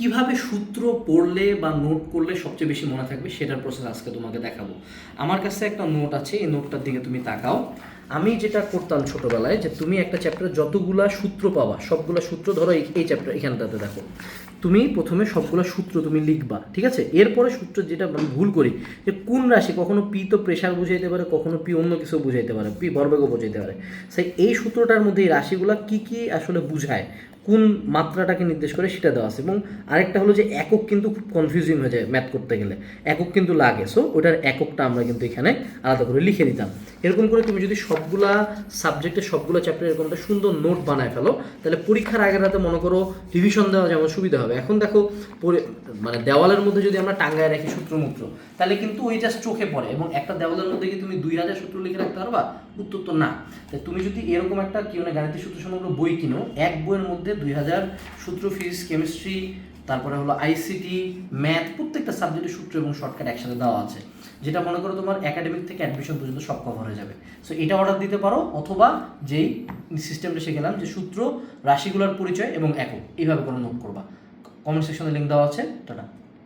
কিভাবে সূত্র পড়লে বা নোট করলে সবচেয়ে বেশি মনে থাকবে সেটার প্রসেস আজকে তোমাকে দেখাবো। আমার কাছে একটা নোট আছে, এই নোটটার দিকে তুমি তাকাও। আমি যেটা করতাম ছোটোবেলায়, যে তুমি একটা চ্যাপ্টারে যতগুলা সূত্র পাবা, সবগুলা সূত্র ধরো এই চ্যাপ্টার এখানটাতে দেখো, তুমি প্রথমে সবগুলো সূত্র তুমি লিখবা, ঠিক আছে? এরপরে সূত্র, যেটা আমি ভুল করি, যে কোন রাশি, কখনো পি তো প্রেশার বুঝাইতে পারে, কখনো পি অন্য কিছু বুঝাইতে পারে, পি ভরবেগও বুঝাইতে পারে। সেই এই সূত্রটার মধ্যে এই রাশিগুলো কী কী আসলে বুঝায়, কোন মাত্রাটাকে নির্দেশ করে সেটা দেওয়া আছে। এবং আরেকটা হলো যে একক কিন্তু খুব কনফিউজিং হয়ে যায় ম্যাথ করতে গেলে, একক কিন্তু লাগে। সো ওটার এককটা আমরা কিন্তু এখানে আলাদা করে লিখে দিতাম। এরকম করে তুমি যদি সবগুলা সাবজেক্টের সবগুলো চ্যাপ্টার এরকম একটা সুন্দর নোট বানায় ফেলো, তাহলে পরীক্ষার আগের রাতে মনে করো রিভিশন দেওয়া যেমন সুবিধা হবে। এখন দেখো মানে দেওয়ালের মধ্যে যদি আমরা টাঙ্গায় রাখি সূত্রমূত্র, তাহলে কিন্তু ওই জাস্ট চোখে পড়ে, এবং একটা দেওয়ালের মধ্যে কি তুমি 2000 সূত্র লিখে রাখতে পারবা? উত্তর তো না। তাই তুমি যদি এরকম একটা কি মানে গাণিতিক সূত্র সমগ্র বই কিনো, এক বইয়ের মধ্যে 2000 সূত্র, ফিজিক্স, কেমিস্ট্রি, তারপরে হলো আইসিটি, ম্যাথ, প্রত্যেকটা সাবজেক্টের সূত্র এবং শর্টকাট একসাথে দেওয়া আছে, যেটা মনে করো তোমার একাডেমিক থেকে অ্যাডমিশন পর্যন্ত সব কভার হয়ে যাবে। সো এটা অর্ডার দিতে পারো, অথবা যেই সিস্টেমটা শিখেলাম, যে সূত্র, রাশিগুলোর পরিচয় এবং একক, এইভাবে করে নোট করবা। কমেন্ট সেকশনে লিঙ্ক দেওয়া আছে। টাটা।